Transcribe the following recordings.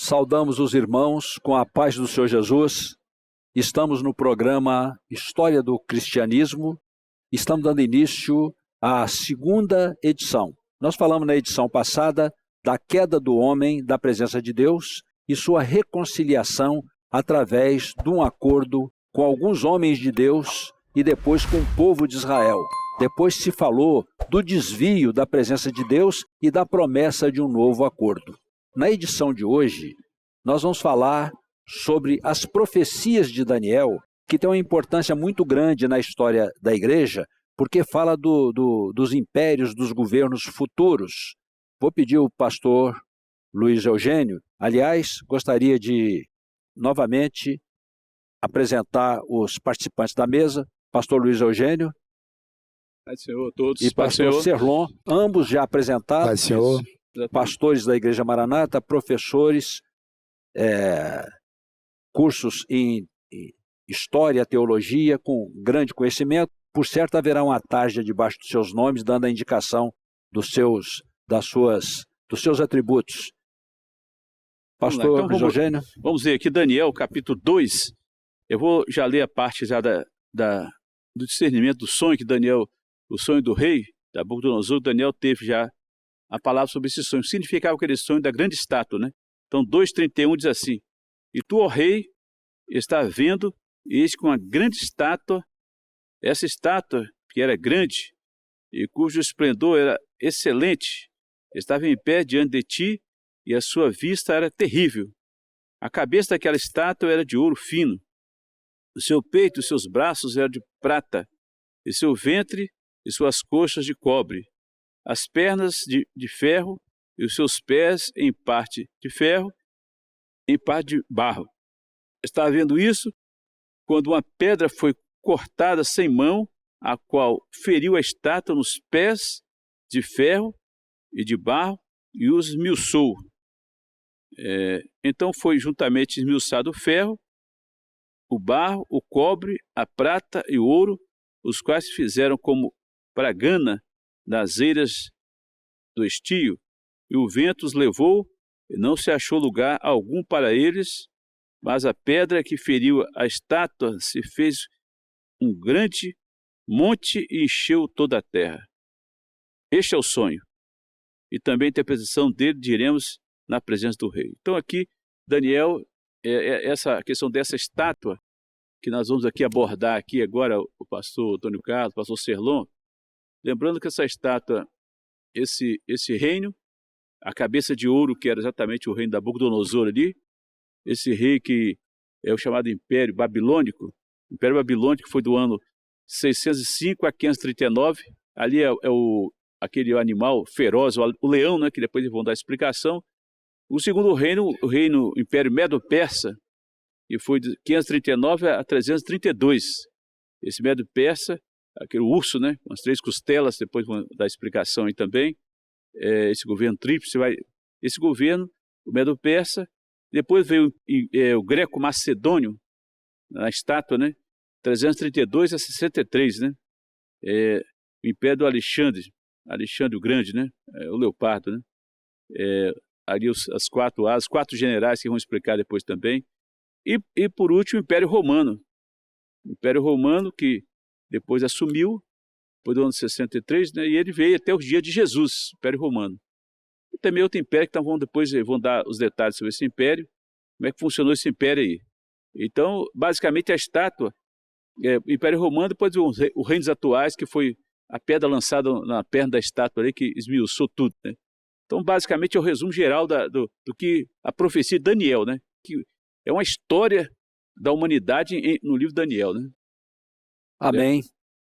Saudamos os irmãos com a paz do Senhor Jesus. Estamos no programa História do Cristianismo. Estamos dando início à segunda edição. Nós falamos na edição passada da queda do homem da presença de Deus e sua reconciliação através de um acordo com alguns homens de Deus e depois com o povo de Israel. Depois se falou do desvio da presença de Deus e da promessa de um novo acordo. Na edição de hoje, nós vamos falar sobre as profecias de Daniel, que tem uma importância muito grande na história da igreja, porque fala dos impérios, dos governos futuros. Vou pedir ao pastor Luiz Eugênio, aliás, gostaria de novamente apresentar os participantes da mesa, pastor Luiz Eugênio Senhor, todos, e pastor Serlon, ambos já apresentados, Senhor. pastores da Igreja Maranata, professores, cursos em História, Teologia, com grande conhecimento. Por certo, haverá uma tarja debaixo dos seus nomes, dando a indicação dos seus atributos. Pastor Luiz Eugênio. Vamos ver aqui Daniel, capítulo 2. Eu vou já ler a parte já do discernimento do sonho que Daniel, o sonho do rei, da Nabucodonosor, Daniel teve já a palavra sobre esse sonho. Significava aquele sonho da grande estátua, né? Então 2:31 diz assim: E tu, ó rei, está vendo, eis que uma grande estátua, essa estátua que era grande e cujo esplendor era excelente, estava em pé diante de ti e a sua vista era terrível. A cabeça daquela estátua era de ouro fino, o seu peito e os seus braços eram de prata, e seu ventre e suas coxas de cobre, as pernas de ferro e os seus pés em parte de ferro, em parte de barro. Estava vendo isso quando uma pedra foi cortada sem mão, a qual feriu a estátua nos pés de ferro e de barro e os esmiuçou. Então foi juntamente esmiuçado o ferro, o barro, o cobre, a prata e o ouro, os quais se fizeram como bragana nas eiras do estio, e o vento os levou, e não se achou lugar algum para eles, mas a pedra que feriu a estátua se fez um grande monte e encheu toda a terra. Este é o sonho, e também a interpretação dele diremos na presença do rei. Então aqui, Daniel, essa questão dessa estátua, que nós vamos aqui abordar aqui agora, o pastor Antônio Carlos, o pastor Serlon, lembrando que essa estátua, esse reino, a cabeça de ouro, que era exatamente o reino da Nabucodonosor ali, esse rei que é o chamado Império Babilônico. O Império Babilônico foi do ano 605 a 539, ali aquele animal feroz, o leão, né, que depois eles vão dar explicação. O segundo reino, o Império Medo-Persa, e foi de 539 a 332. Esse Medo-Persa, aquele urso, né, com as 3 costelas, depois vão dar explicação aí também. Esse governo tríplice, esse governo, o Medo-Persa, depois veio o Greco-Macedônio, na estátua, né, 332 a 63, né, o Império do Alexandre o Grande, né, o Leopardo, né, ali as 4 asas, 4 generais que vão explicar depois também, e por último o Império Romano, que depois assumiu, depois do ano 63, né, e ele veio até os dias de Jesus, o Império Romano. E também outro império que depois vão dar os detalhes sobre esse império, como é que funcionou esse império aí. Então, basicamente a estátua, o Império Romano, depois os reinos atuais, que foi a pedra lançada na perna da estátua ali, que esmiuçou tudo, né. Então, basicamente é o resumo geral do que a profecia de Daniel, né, que é uma história da humanidade no livro de Daniel, né. Amém.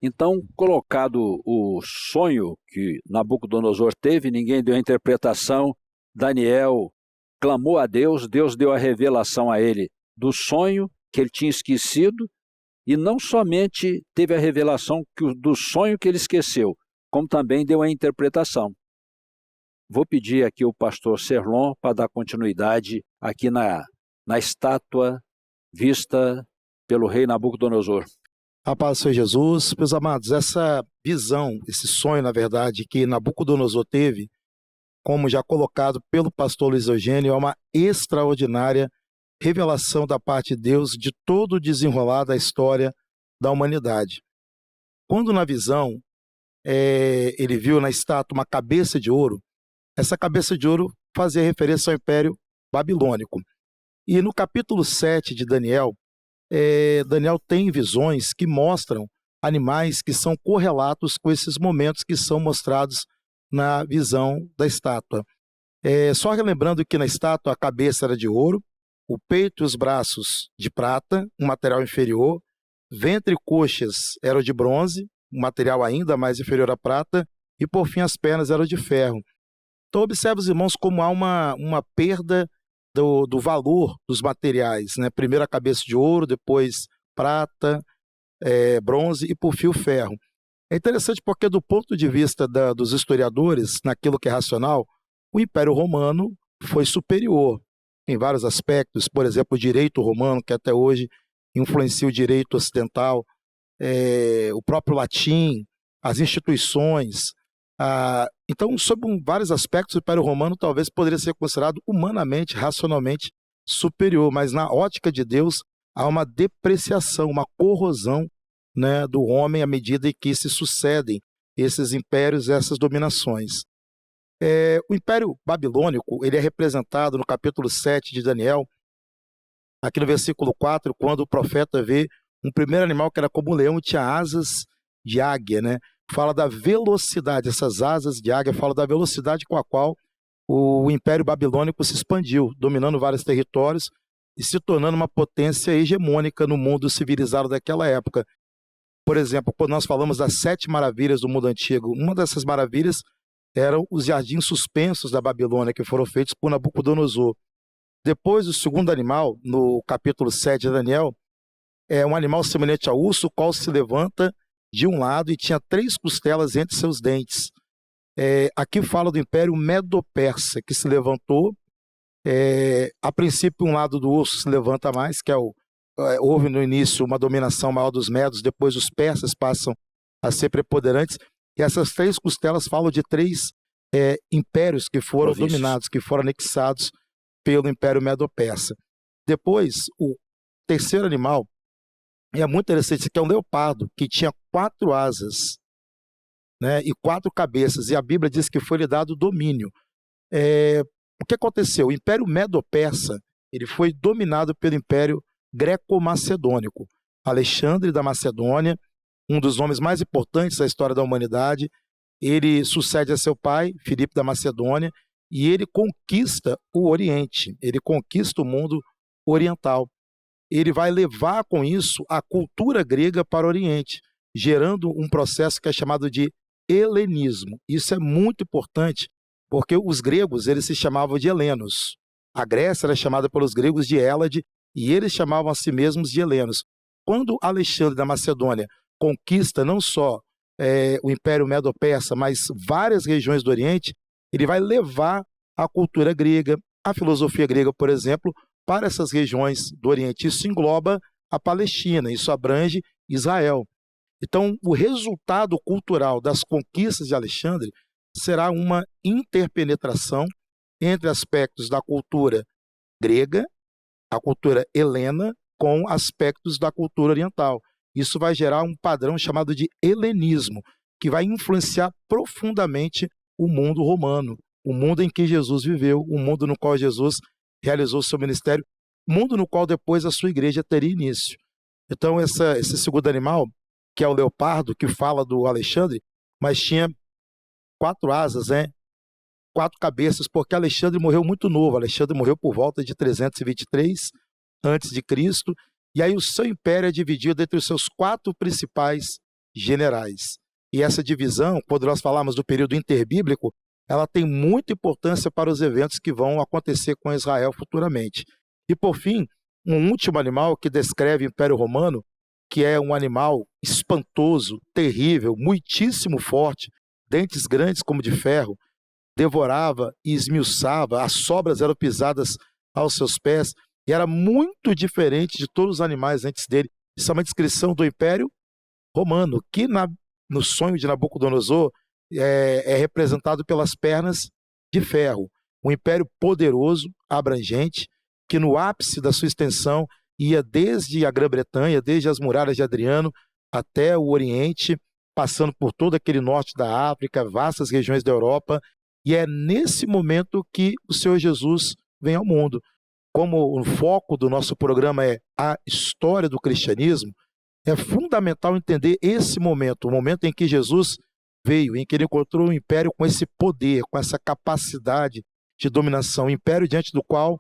Então, colocado o sonho que Nabucodonosor teve, ninguém deu a interpretação, Daniel clamou a Deus, Deus deu a revelação a ele do sonho que ele tinha esquecido, e não somente teve a revelação do sonho que ele esqueceu, como também deu a interpretação. Vou pedir aqui o pastor Serlon para dar continuidade aqui na estátua vista pelo rei Nabucodonosor. A paz do Senhor Jesus. Meus amados, essa visão, esse sonho, na verdade, que Nabucodonosor teve, como já colocado pelo pastor Luiz Eugênio, é uma extraordinária revelação da parte de Deus de todo o desenrolar da história da humanidade. Quando na visão ele viu na estátua uma cabeça de ouro, essa cabeça de ouro fazia referência ao Império Babilônico. E no capítulo 7 de Daniel, Daniel tem visões que mostram animais que são correlatos com esses momentos que são mostrados na visão da estátua. Só relembrando que na estátua a cabeça era de ouro, o peito e os braços de prata, um material inferior, ventre e coxas eram de bronze, um material ainda mais inferior à prata, e por fim as pernas eram de ferro. Então observe, os irmãos, como há uma perda do valor dos materiais, né? Primeiro a cabeça de ouro, depois prata, bronze e por fim o ferro. É interessante porque do ponto de vista dos historiadores, naquilo que é racional, o Império Romano foi superior em vários aspectos, por exemplo, o direito romano, que até hoje influencia o direito ocidental, o próprio latim, as instituições. Então, sob vários aspectos, o Império Romano talvez poderia ser considerado humanamente, racionalmente superior, mas na ótica de Deus há uma depreciação, uma corrosão, né, do homem à medida em que se sucedem esses impérios, essas dominações. O Império Babilônico ele é representado no capítulo 7 de Daniel, aqui no versículo 4, quando o profeta vê um primeiro animal que era como um leão e tinha asas de águia, né? Fala da velocidade, essas asas de águia falam da velocidade com a qual o Império Babilônico se expandiu, dominando vários territórios e se tornando uma potência hegemônica no mundo civilizado daquela época. Por exemplo, quando nós falamos das 7 maravilhas do mundo antigo, uma dessas maravilhas eram os jardins suspensos da Babilônia, que foram feitos por Nabucodonosor. Depois, o segundo animal, no capítulo 7 de Daniel, é um animal semelhante ao urso, o qual se levanta de um lado e tinha 3 costelas entre seus dentes. Aqui fala do Império Medo-Persa, que se levantou. A princípio, um lado do urso se levanta mais, que houve no início uma dominação maior dos medos, depois os persas passam a ser preponderantes, e essas 3 costelas falam de 3 impérios que foram dominados, que foram anexados pelo Império Medo-Persa. Depois, o terceiro animal, é muito interessante, que é um leopardo, que tinha 4 asas, né, e 4 cabeças, e a Bíblia diz que foi lhe dado domínio. O que aconteceu? O Império Medo-Persa ele foi dominado pelo Império Greco-Macedônico. Alexandre da Macedônia, um dos nomes mais importantes da história da humanidade, ele sucede a seu pai, Filipe da Macedônia, e ele conquista o Oriente, ele conquista o mundo oriental. Ele vai levar com isso a cultura grega para o Oriente, gerando um processo que é chamado de helenismo. Isso é muito importante, porque os gregos eles se chamavam de helenos. A Grécia era chamada pelos gregos de Hélade, e eles chamavam a si mesmos de helenos. Quando Alexandre da Macedônia conquista não só o Império Medo-Persa, mas várias regiões do Oriente, ele vai levar a cultura grega, a filosofia grega, por exemplo, para essas regiões do Oriente. Isso engloba a Palestina, isso abrange Israel. Então, o resultado cultural das conquistas de Alexandre será uma interpenetração entre aspectos da cultura grega, a cultura helena, com aspectos da cultura oriental. Isso vai gerar um padrão chamado de helenismo, que vai influenciar profundamente o mundo romano, o mundo em que Jesus viveu, o mundo no qual Jesus realizou seu ministério, mundo no qual depois a sua igreja teria início. Então, esse segundo animal, que é o leopardo, que fala do Alexandre, mas tinha 4 asas, né? 4 cabeças, porque Alexandre morreu muito novo. Alexandre morreu por volta de 323 a.C., e aí o seu império é dividido entre os seus 4 principais generais. E essa divisão, quando nós falamos do período interbíblico, ela tem muita importância para os eventos que vão acontecer com Israel futuramente. E por fim, um último animal que descreve o Império Romano, que é um animal espantoso, terrível, muitíssimo forte, dentes grandes como de ferro, devorava e esmiuçava, as sobras eram pisadas aos seus pés, e era muito diferente de todos os animais antes dele. Isso é uma descrição do Império Romano, que no sonho de Nabucodonosor é representado pelas pernas de ferro, um império poderoso, abrangente, que no ápice da sua extensão ia desde a Grã-Bretanha, desde as muralhas de Adriano até o Oriente, passando por todo aquele norte da África, vastas regiões da Europa, e é nesse momento que o Senhor Jesus vem ao mundo. Como o foco do nosso programa é a história do cristianismo, é fundamental entender esse momento, o momento em que Jesus veio, em que ele encontrou um império com esse poder, com essa capacidade de dominação, um império diante do qual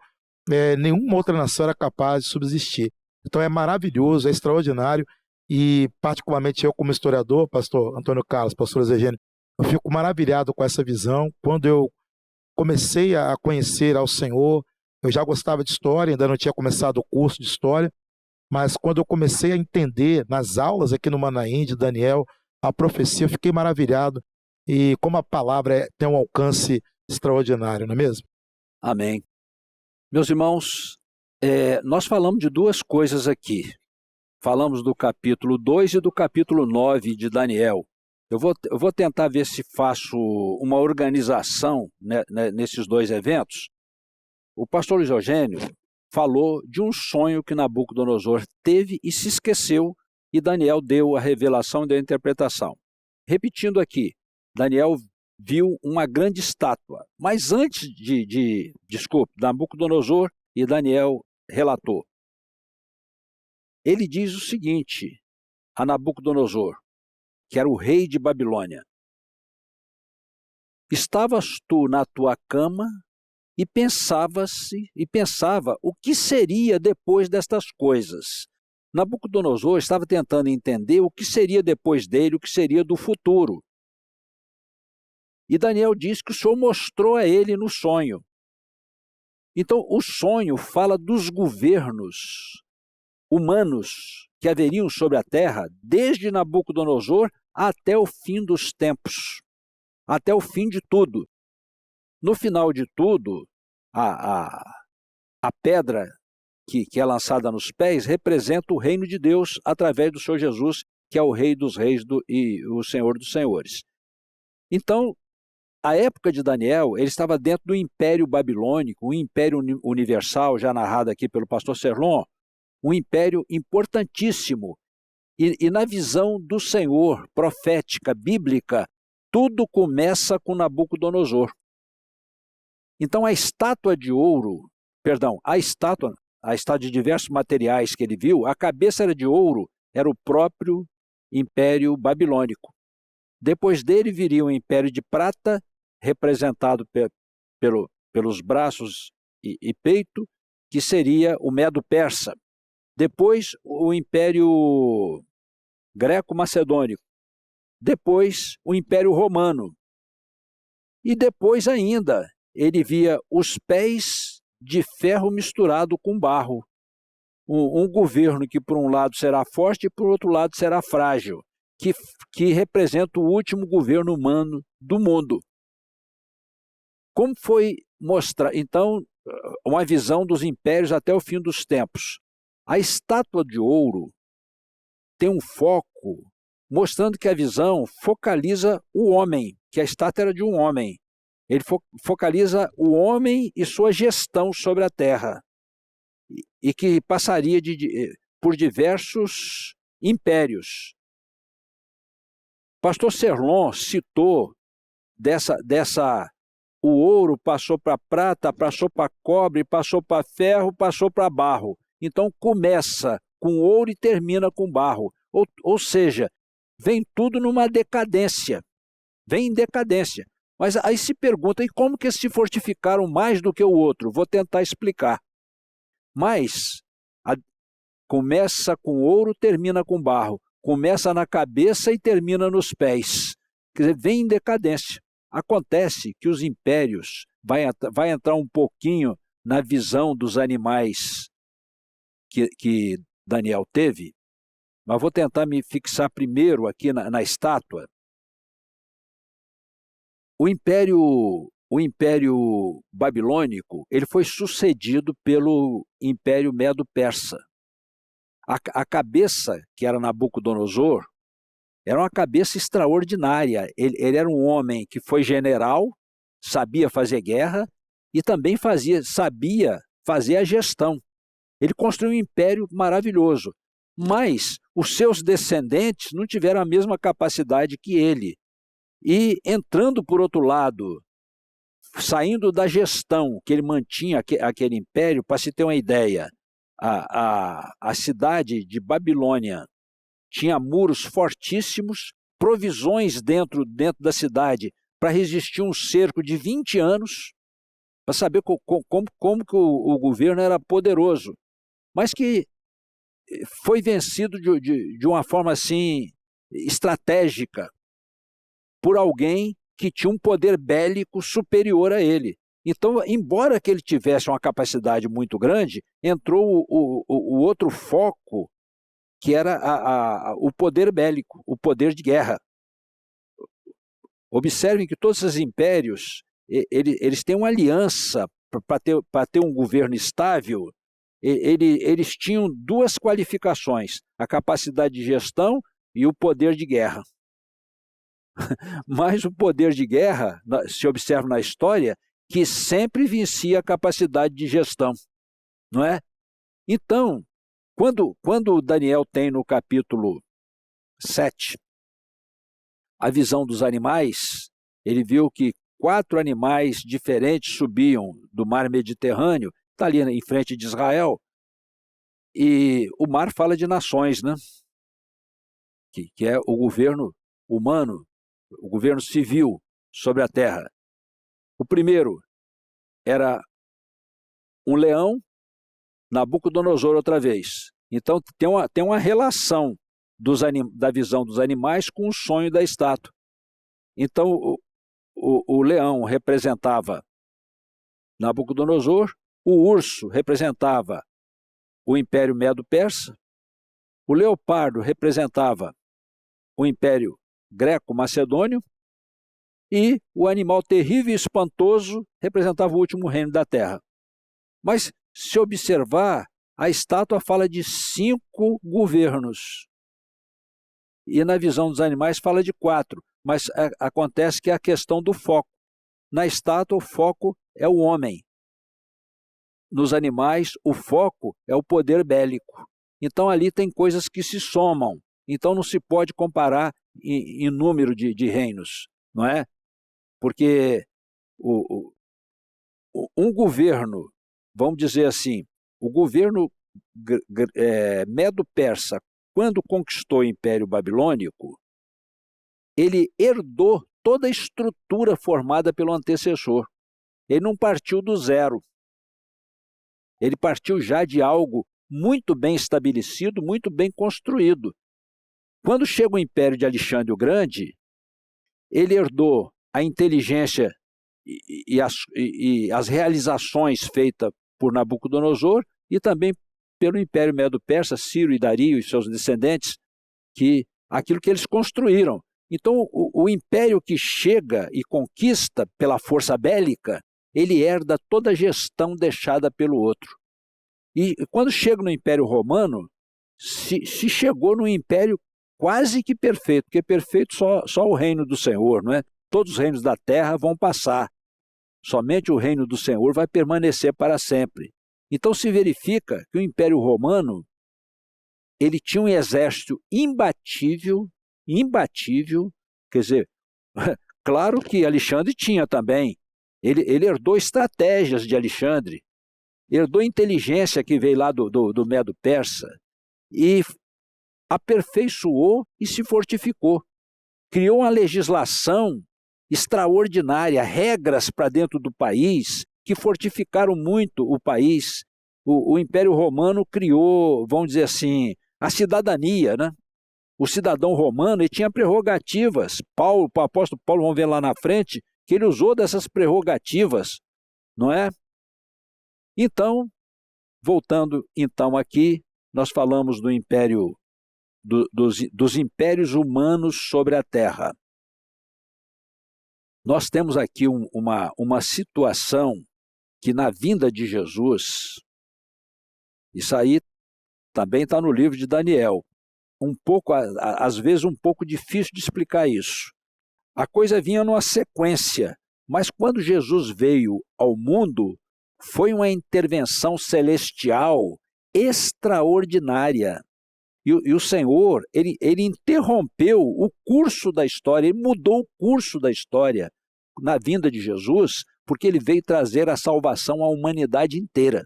nenhuma outra nação era capaz de subsistir. Então é maravilhoso, é extraordinário, e particularmente eu como historiador, pastor Antônio Carlos, pastor Eugênio, eu fico maravilhado com essa visão. Quando eu comecei a conhecer ao Senhor, eu já gostava de história, ainda não tinha começado o curso de história, mas quando eu comecei a entender nas aulas aqui no Manaim de Daniel, a profecia, eu fiquei maravilhado, e como a palavra tem um alcance extraordinário, não é mesmo? Amém. Meus irmãos, nós falamos de duas coisas aqui. Falamos do capítulo 2 e do capítulo 9 de Daniel. Eu vou tentar ver se faço uma organização, né, nesses dois eventos. O pastor Luiz Eugênio falou de um sonho que Nabucodonosor teve e se esqueceu, e Daniel deu a revelação e deu a interpretação. Repetindo aqui, Daniel viu uma grande estátua, mas antes Nabucodonosor e Daniel relatou. Ele diz o seguinte a Nabucodonosor, que era o rei de Babilônia: estavas tu na tua cama e pensava o que seria depois destas coisas. Nabucodonosor estava tentando entender o que seria depois dele, o que seria do futuro. E Daniel diz que o Senhor mostrou a ele no sonho. Então, o sonho fala dos governos humanos que haveriam sobre a terra, desde Nabucodonosor até o fim dos tempos, até o fim de tudo. No final de tudo, a pedra que é lançada nos pés representa o reino de Deus através do Senhor Jesus, que é o Rei dos Reis e o Senhor dos Senhores. Então, a época de Daniel, ele estava dentro do Império Babilônico, um império universal, já narrado aqui pelo pastor Serlon, um império importantíssimo. E na visão do Senhor, profética, bíblica, tudo começa com Nabucodonosor. Então a estátua de diversos materiais que ele viu, a cabeça era de ouro, era o próprio Império Babilônico. Depois dele viria o Império de Prata, representado pelos braços e peito, que seria o Medo-Persa. Depois o Império Greco-Macedônico. Depois o Império Romano. E depois ainda ele via os pés de ferro misturado com barro. Um governo que por um lado será forte e por outro lado será frágil, que representa o último governo humano do mundo. Como foi mostrar, então, uma visão dos impérios até o fim dos tempos? A estátua de ouro tem um foco mostrando que a visão focaliza o homem, que a estátua era de um homem. Ele focaliza o homem e sua gestão sobre a terra, e que passaria por diversos impérios. Pastor Serlon citou o ouro passou para prata, passou para cobre, passou para ferro, passou para barro. Então começa com ouro e termina com barro. Ou seja, vem tudo numa decadência. Vem em decadência. Mas aí se pergunta, e como que eles se fortificaram mais do que o outro? Vou tentar explicar. Mas começa com ouro, termina com barro. Começa na cabeça e termina nos pés. Quer dizer, vem em decadência. Acontece que os impérios, vai entrar um pouquinho na visão dos animais que Daniel teve, mas vou tentar me fixar primeiro aqui na estátua. O Império Babilônico, ele foi sucedido pelo Império Medo-Persa. A cabeça, que era Nabucodonosor, era uma cabeça extraordinária. Ele era um homem que foi general, sabia fazer guerra e também sabia fazer a gestão. Ele construiu um império maravilhoso, mas os seus descendentes não tiveram a mesma capacidade que ele. E entrando por outro lado, saindo da gestão que ele mantinha aquele império, para se ter uma ideia, a cidade de Babilônia tinha muros fortíssimos, provisões dentro da cidade para resistir um cerco de 20 anos, para saber como que o governo era poderoso, mas que foi vencido de uma forma assim estratégica por alguém que tinha um poder bélico superior a ele. Então, embora que ele tivesse uma capacidade muito grande, entrou o outro foco, que era o poder bélico, o poder de guerra. Observem que todos esses impérios, eles têm uma aliança para ter um governo estável. Eles tinham duas qualificações, a capacidade de gestão e o poder de guerra. Mas o poder de guerra, se observa na história, que sempre vencia a capacidade de gestão, não é? Então, quando Daniel tem no capítulo 7 a visão dos animais, ele viu que 4 animais diferentes subiam do mar Mediterrâneo, está ali em frente de Israel, e o mar fala de nações, né? Que é o governo humano, o governo civil sobre a terra. O primeiro era um leão, Nabucodonosor outra vez. Então tem uma relação da visão dos animais com o sonho da estátua. Então o leão representava Nabucodonosor, o urso representava o Império Medo-Persa, o leopardo representava o Império Greco-Macedônio e o animal terrível e espantoso representava o último reino da terra. Mas, se observar, a estátua fala de 5 governos. E na visão dos animais fala de 4. Mas acontece que é a questão do foco. Na estátua, o foco é o homem. Nos animais, o foco é o poder bélico. Então, ali tem coisas que se somam. Então, não se pode comparar em número de reinos, não é? Porque um governo, vamos dizer assim, o governo Medo-Persa, quando conquistou o Império Babilônico, ele herdou toda a estrutura formada pelo antecessor. Ele não partiu do zero. Ele partiu já de algo muito bem estabelecido, muito bem construído. Quando chega o Império de Alexandre o Grande, ele herdou a inteligência e as realizações feitas por Nabucodonosor e também pelo Império Medo-Persa, Ciro e Dario e seus descendentes, aquilo que eles construíram. Então, o império que chega e conquista pela força bélica, ele herda toda a gestão deixada pelo outro. E quando chega no Império Romano, se chegou num império quase que perfeito, porque perfeito só o reino do Senhor, não é? Todos os reinos da terra vão passar. Somente o reino do Senhor vai permanecer para sempre. Então se verifica que o Império Romano, ele tinha um exército imbatível, quer dizer, claro que Alexandre tinha também. Ele herdou estratégias de Alexandre, herdou inteligência que veio lá do Medo-Persa e aperfeiçoou e se fortificou. Criou uma legislação extraordinária, regras para dentro do país que fortificaram muito o país. O Império Romano criou, vamos dizer assim, a cidadania, né? O cidadão romano ele tinha prerrogativas. O apóstolo Paulo, vamos ver lá na frente, que ele usou dessas prerrogativas, não é? Então, voltando então aqui, nós falamos do império, dos impérios humanos sobre a terra. Nós temos aqui uma situação que na vinda de Jesus, isso aí também está no livro de Daniel, às vezes um pouco difícil de explicar isso. A coisa vinha numa sequência, Mas quando Jesus veio ao mundo, foi uma intervenção celestial extraordinária. E o Senhor, ele interrompeu o curso da história, ele mudou o curso da história na vinda de Jesus, porque ele veio trazer a salvação à humanidade inteira.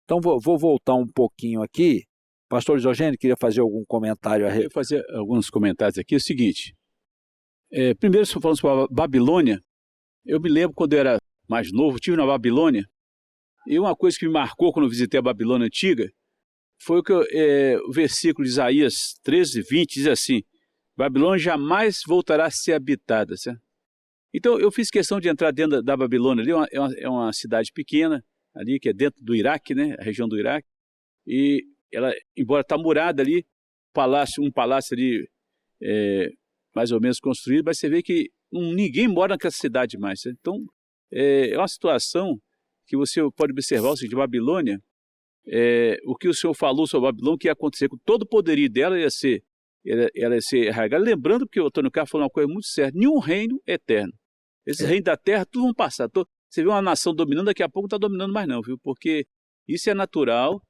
Então, vou voltar um pouquinho aqui. Pastor Lisogênio, queria fazer algum comentário? Eu vou fazer alguns comentários aqui. É o seguinte, primeiro, falando sobre a Babilônia, eu me lembro quando eu era mais novo, estive na Babilônia, e uma coisa que me marcou quando eu visitei a Babilônia Antiga, foi o versículo de Isaías 13, 20, diz assim: Babilônia jamais voltará a ser habitada. Certo? Então, eu fiz questão de entrar dentro da Babilônia ali, é uma cidade pequena, ali, que é dentro do Iraque, né, a região do Iraque, e ela, embora está murada ali, um palácio ali, mais ou menos construído, mas você vê que ninguém mora naquela cidade mais. Certo? Então, é uma situação que você pode observar, o seguinte, Babilônia, o que o senhor falou sobre a Babilônia, o que ia acontecer com todo o poderio dela, ela ia ser arraigada. Lembrando que o Antônio Carlos falou uma coisa muito certa: nenhum reino é eterno. Esses reinos da terra, tudo vão passar. Você vê uma nação dominando, daqui a pouco não está dominando mais não, viu? Porque isso é natural.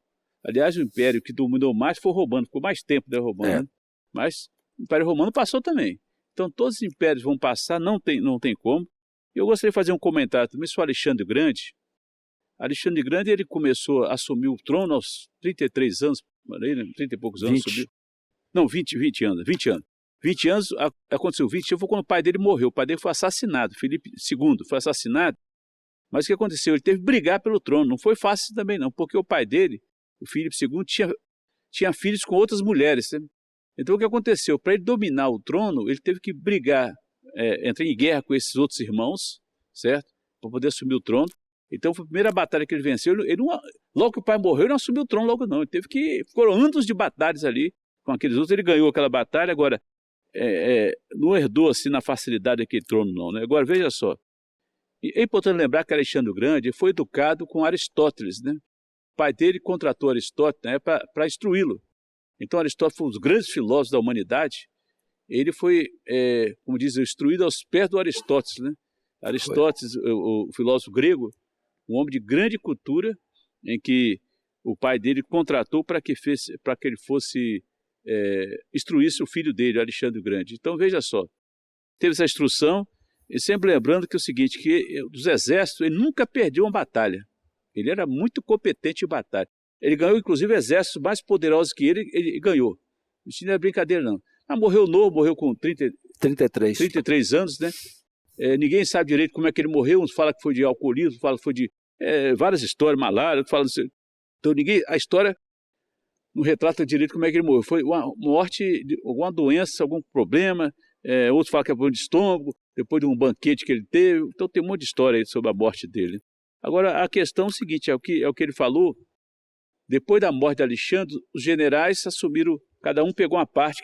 Aliás, o império que dominou mais foi roubando, ficou mais tempo roubando. Né? Mas o Império Romano passou também. Então todos os impérios vão passar, não tem como. Eu gostaria de fazer um comentário também sobre Alexandre o Grande. Alexandre o Grande, ele começou a assumir o trono aos 33 anos, 30 e poucos anos, 20. subiu. Não, 20 anos. 20 anos, aconteceu 20 foi quando o pai dele morreu. O pai dele foi assassinado, Filipe II foi assassinado. Mas o que aconteceu? Ele teve que brigar pelo trono. Não foi fácil também não, porque o pai dele, o Filipe II, tinha filhos com outras mulheres. Né? Então o que aconteceu? Para ele dominar o trono, ele teve que brigar, entrar em guerra com esses outros irmãos, certo? Para poder assumir o trono. Então foi a primeira batalha que ele venceu. Logo que o pai morreu, ele não assumiu o trono logo não. Ele teve que... Foram anos de batalhas ali com aqueles outros. Ele ganhou aquela batalha, agora não herdou assim na facilidade aquele trono não. Né? Agora veja só. É importante lembrar que Alexandre o Grande foi educado com Aristóteles. Né? O pai dele contratou Aristóteles, né, para instruí-lo. Então Aristóteles foi um dos grandes filósofos da humanidade. Ele foi, como diz, instruído aos pés do Aristóteles. Né? Aristóteles, o filósofo grego, um homem de grande cultura, em que o pai dele contratou para que ele fosse instruísse o filho dele, Alexandre o Grande. Então veja só, teve essa instrução, e sempre lembrando que é o seguinte, que dos exércitos ele nunca perdeu uma batalha. Ele era muito competente em batalha. Ele ganhou, inclusive, exércitos mais poderosos que ele ganhou. Isso não é brincadeira, não. Mas morreu novo, morreu com 33 anos, né? Ninguém sabe direito como é que ele morreu. Uns falam que foi de alcoolismo, falam que foi de várias histórias, malária, outros falam assim. Então, a história não retrata direito como é que ele morreu. Foi uma morte de alguma doença, algum problema. Outros falam que é problema de estômago, depois de um banquete que ele teve. Então, tem um monte de história aí sobre a morte dele. Agora, a questão é o seguinte, é o que ele falou. Depois da morte de Alexandre, os generais assumiram, cada um pegou uma parte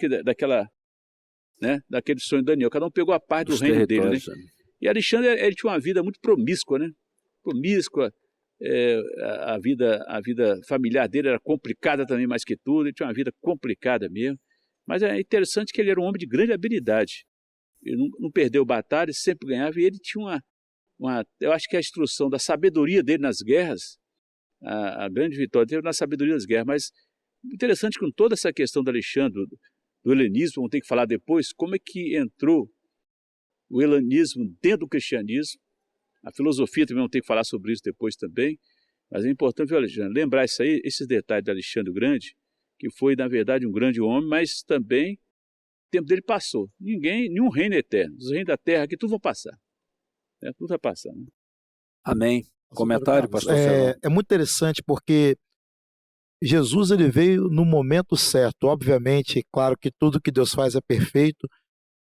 daquele sonho de Daniel, cada um pegou a parte do reino dele. Né? E Alexandre, ele tinha uma vida muito promíscua, né? Promíscua, a vida familiar dele era complicada também mais que tudo, ele tinha uma vida complicada mesmo. Mas é interessante que ele era um homem de grande habilidade. Ele não perdeu batalhas, sempre ganhava, e ele tinha eu acho que a instrução da sabedoria dele nas guerras, a grande vitória dele na sabedoria das guerras. Mas interessante com toda essa questão do Alexandre, do helenismo, vamos ter que falar depois, como é que entrou o helenismo dentro do cristianismo. A filosofia também vamos ter que falar sobre isso depois também. Mas é importante, Alexandre, lembrar isso aí, esses detalhes de Alexandre o Grande, que foi, na verdade, um grande homem, mas também o tempo dele passou. Nenhum reino é eterno. Os reinos da terra aqui, tudo vão passar. Tudo vai passar. Né? Amém. Comentário, pastor Celão. É muito interessante porque Jesus ele veio no momento certo. Obviamente, claro que tudo que Deus faz é perfeito,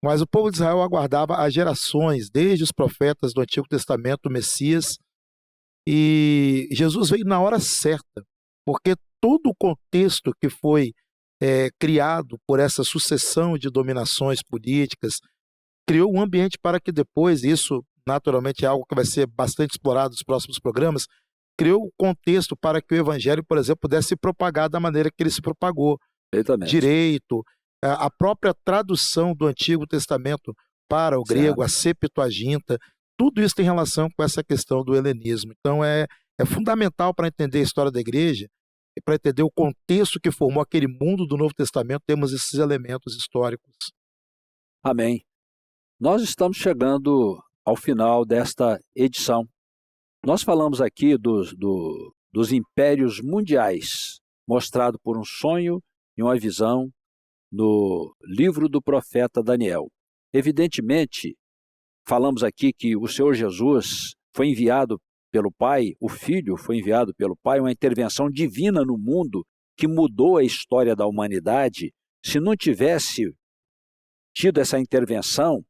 mas o povo de Israel aguardava há gerações, desde os profetas do Antigo Testamento, o Messias, e Jesus veio na hora certa, porque todo o contexto que foi criado por essa sucessão de dominações políticas criou um ambiente para que depois, isso naturalmente é algo que vai ser bastante explorado nos próximos programas, criou o contexto para que o evangelho, por exemplo, pudesse se propagar da maneira que ele se propagou. Direito, a própria tradução do Antigo Testamento para o grego, a Septuaginta, tudo isso tem relação com essa questão do helenismo. Então é fundamental para entender a história da igreja e para entender o contexto que formou aquele mundo do Novo Testamento, temos esses elementos históricos. Amém. Nós estamos chegando ao final desta edição. Nós falamos aqui dos impérios mundiais, mostrado por um sonho e uma visão no livro do profeta Daniel. Evidentemente, falamos aqui que o Senhor Jesus foi enviado pelo Pai, o Filho foi enviado pelo Pai, uma intervenção divina no mundo que mudou a história da humanidade. Se não tivesse tido essa intervenção,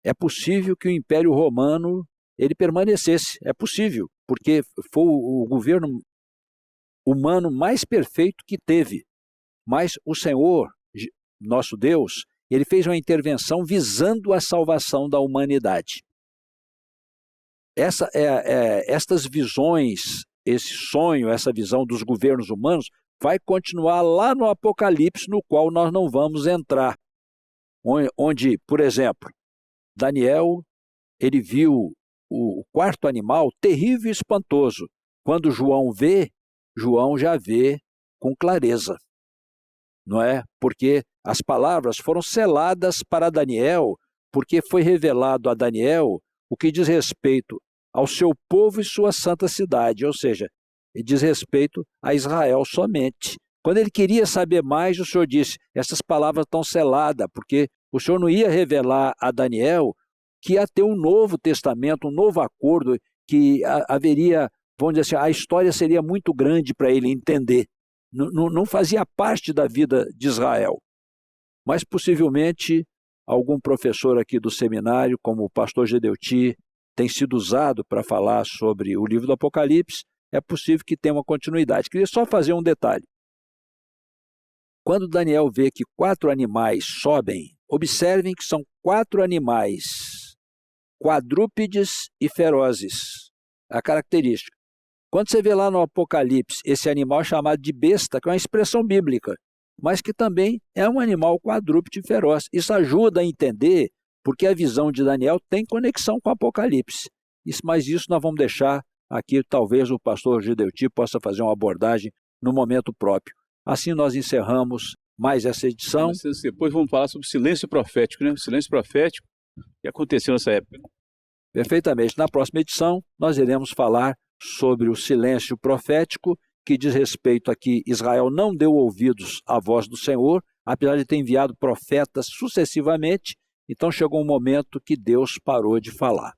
é possível que o Império Romano ele permanecesse. É possível, porque foi o governo humano mais perfeito que teve. Mas o Senhor, nosso Deus, ele fez uma intervenção visando a salvação da humanidade. Estas visões, esse sonho, essa visão dos governos humanos, vai continuar lá no Apocalipse, no qual nós não vamos entrar. Onde, por exemplo, Daniel, ele viu o quarto animal terrível e espantoso. Quando João vê, João já vê com clareza, não é? Porque as palavras foram seladas para Daniel, porque foi revelado a Daniel o que diz respeito ao seu povo e sua santa cidade, ou seja, diz respeito a Israel somente. Quando ele queria saber mais, o Senhor disse, essas palavras estão seladas, porque o Senhor não ia revelar a Daniel que ia ter um novo testamento, um novo acordo, que haveria, vamos dizer assim, a história seria muito grande para ele entender. Não fazia parte da vida de Israel. Mas possivelmente algum professor aqui do seminário, como o pastor Gedeuti, tem sido usado para falar sobre o livro do Apocalipse, é possível que tenha uma continuidade. Queria só fazer um detalhe. Quando Daniel vê que 4 animais sobem, observem que são 4 animais quadrúpedes e ferozes, a característica. Quando você vê lá no Apocalipse esse animal chamado de besta, que é uma expressão bíblica, mas que também é um animal quadrúpede e feroz. Isso ajuda a entender porque a visão de Daniel tem conexão com o Apocalipse. Mas isso nós vamos deixar aqui, talvez o pastor Gedeuti possa fazer uma abordagem no momento próprio. Assim nós encerramos mais essa edição. Depois vamos falar sobre o silêncio profético, né? O silêncio profético que aconteceu nessa época. Perfeitamente. Na próxima edição, nós iremos falar sobre o silêncio profético, que diz respeito a que Israel não deu ouvidos à voz do Senhor, apesar de ter enviado profetas sucessivamente, então chegou um momento que Deus parou de falar.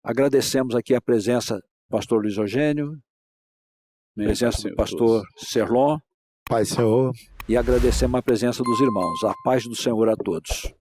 Agradecemos aqui a presença do pastor Luiz Eugênio, a presença do pastor Serlon, Pai, Senhor. E agradecemos a presença dos irmãos. A paz do Senhor a todos.